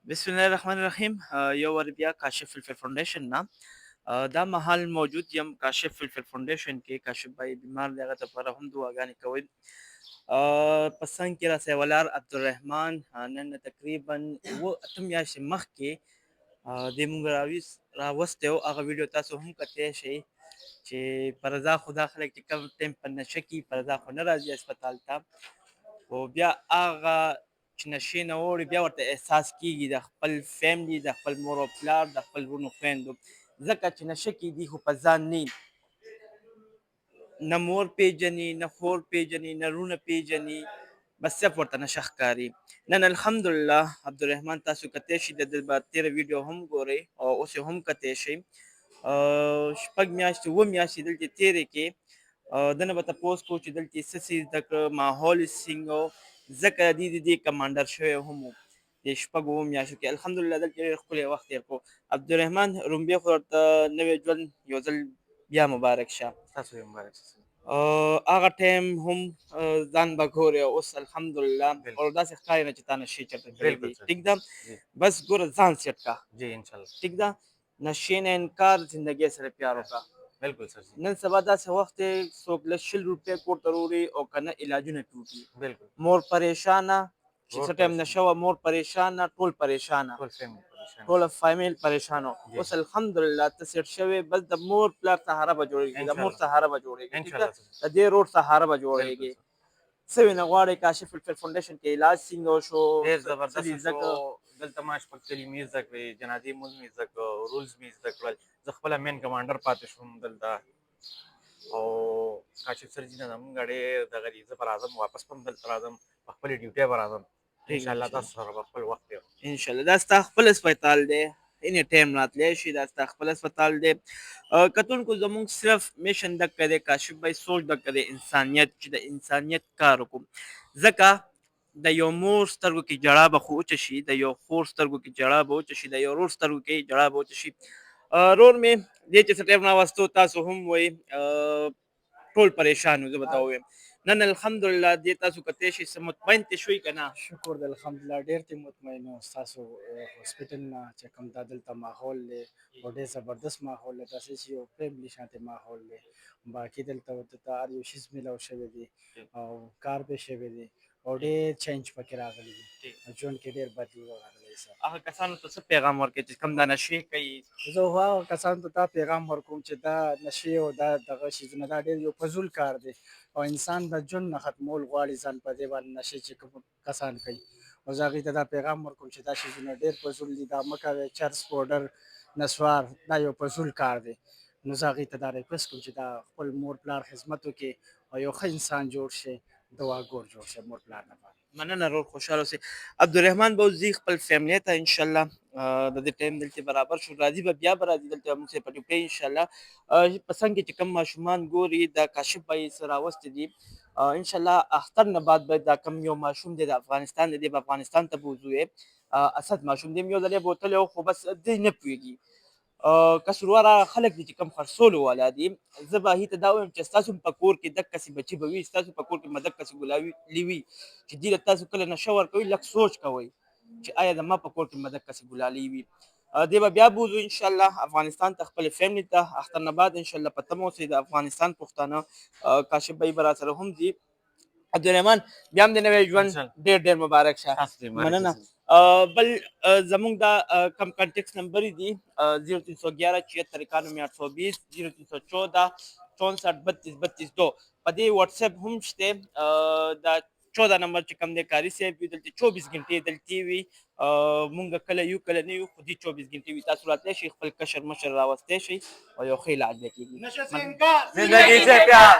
بسم الله الرحمن الرحیم. یو ور بیا کاشف فلفل فاونډیشن نه دا مهال موجود یم کاشف فلفل فاونډیشن کې. کاشف بای بیمار دی، هغه ته لپاره هم دعاګانې کوئ. په څنګ کې را سیولار عبدالرحمن نن تقریبا اته میاشتې مخکې د مونږ راوستی و. هغه ویډیو تاسو هم کتلی شئ چې په رضا خدا خلک چې کوم ټایم په نشه کې په رضا خو نه راځي هسپتال ته، خو بیا هغه چې نشې نه اوړي بیا ورته احساس کېږي د خپل فیملي، د خپل مور او پلار، د خپل ورونو خویندو. ځکه چې نشه کې دي خو په ځان نه نه مور پیژني، نه خور پیژني، نه رونه پیژني، بس صرف ورته نشه ښکاري. نن الحمدلله عبدالرحمن تاسو کتی شئ، د ده به تېره ویډیو هم ګورئ او اوس یې هم کتی شئ. شپږ میاشتې اووه میاشتې دلته تېرې کړې. ده نه به تپوس کوو چې دلته یې څه څه زده کړه، ماحول یې څنګه و، ځکه دې کمانډر شوی هم و د شپږو اووه میاشتو کې. الحمدلله دلته ډېر ښکلی وخت تېر کړو. عبدالرحمن رومبې خو ورته نوی ژوند یو ځل بیا مبارک شه. تاسو یې مبارک شه. هغه ټایم هم ځان به ګورې، اوس الحمدلله بالکل. او داسې ښکاري نه چې تا نشې چېرته کړی بالکل دي. سر. ټیک ده، بس ګوره ځان سیټ کا. جی انشاءالله. ټیک ده، نشې نه انکار، زندګۍ سره پیار وکړه. بالکل سر. نن سبا داسې وخت دی څوک لږ 100 روپۍ کور ته راوړي او که نه علاجونه ټوټي. بالکل. مور پریشانه چې مور څه ټایم پریشان. نشه وه، مور پریشانه، ټول پریشانه، ټول فیملی پریشان. ټوله فامیل پریشانه. جی. اوس الحمدلله ته سیټ شوې، بس د مور پلار سهاره به جوړېږي، د مور سهاره به جوړېږي، ټیک ده، د دې روډ سهاره به جوړېږي. څه وینه غواړئ کاشف فلفل فاونډیشن کې علاج څنګه وشو؟ ډېر زبردست شو. دلته ما شپږ کلمې زده کړې، جنازې مونځ مې زده کړه، رولز مې زده کړل. زه خپله مین کمانډر پاتې شوم دلته او کاشف سر جي نه زمونږ ډېر دغه دي. زه به راځم، واپس به هم دلته راځم، په خپلې ډیوټۍ به راځم انشاءالله. تاسو سره به خپل وخت تېر کړم انشاءالله. دا ستا خپل هسپتال دی، اینی ټایم راتلی شي، دا ستا خپل هسپتال دی. کتونکو زمونږ صرف میشن دغه دی، کاشف بھائی سوچ دغه دی انسانیت، چې د انسانیت کار وکړو. ځکه د یو مور سترګو کې جړا به خو وچه شي، د یو خور سترګو کې جړا به وچه شي، د یو ورور سترګو کې جړا به وچه شي. رور مې دې چې څه ټایم راوستو، تاسو هم وایي ټول پریشان وو. زه به ته ووایم نن الحمدلله دې تاسو کتی شئ، څه مطمئن ترې شوئ که نه؟ شکر دی الحمدلله ډېر ترې مطمئن یم ستاسو هاسپټل نه چې کوم دا دلته ماحول دی او ډېر زبردست ماحول دی، داسې چې یو فیملي شانتې ماحول دی. باقي دلته ورته ته هر یو شیز میلاو شوی دی او کار پې شوی دی او ډېر چینج پکې راغلی دی، ژوند کې ډېر بدلون راغلی دی. هغه کسانو ته څه پیغام ورکوې چې کوم دا نشې کوي؟ زه خو هغه کسانو ته دا پیغام ورکوم چې دا نشې او دا دغه شیزونه دا ډېر یو فضول کار دی او انسان د ژوند نه ختمول غواړي ځان په دې باندې نشې چې کوم کسان کوي. او زه هغوی ته دا پیغام ورکوم چې دا شیزونه ډېر فضول دي، دا مه کوئ، چرس، پوډر، نسوار، دا یو فضول کار دی. نو زه هغوی ته دا ریکویسټ کوم چې دا خپل مور پلار خدمت وکړي او یو ښه انسان جوړ شي، دعاګور جوړ شي مور پلار لپاره. مننه رور، خوشحاله اوسئ. عبدالرحمن به اوس ځي خپل فیملی ته انشاءالله. د دې ټایم دلته برابر شو، راځي به بیا به راځي دلته موږ سره په ډیوټۍ انشاءالله. په څنګ کې چې کوم ماشومان ګوري دا کاشف به یې څه راوستي دي. انشاءالله اختر نه بعد به دا کوم یو ماشوم دی د افغانستان دی، دی به افغانستان ته بوځو یې. اسد ماشوم دی، یو ځل یې بوتلی و خو بس دی نه پوهېږي. کسروار هغه خلک دي چې کوم خرڅولو والا دي. زه به هغې ته دا وایم چې ستاسو هم په کور کې دقسې بچي به وي، ستاسو په کور کې به دقسې ګلالي وي چې دې له تاسو کله نشه ورکوي، لږ سوچ کوئ چې آیا زما په کور کې به دقسې ګلالۍ وي. دې به بیا بوځو انشاءالله افغانستان ته، خپلې فیملي ته. اختر نه بعد انشاءالله په تمه اوسئ د افغانستان پښتانه. کاشف بھائی به راسره هم ځي. عبدالرحمن بیا هم د نوی ژوند ډېر ډېر مبارک شه. مننه. بل زمونږ دا کم کانټیکس نمبر دي 0311 76 91 820 0314 64 32 32 په دې واتس اپ هم شته. دا 14 نمبر چې کوم دی کاري صاحب وي، دلته 24 غنټې دلته وي. مونږ کله یو کله نه یو، خو دې 24 غنټې وي. تاسو راتلی شئ، خپل کشر مشر راوستی شئ او یو ښه علاج به کېږي. زندگی سے پیار.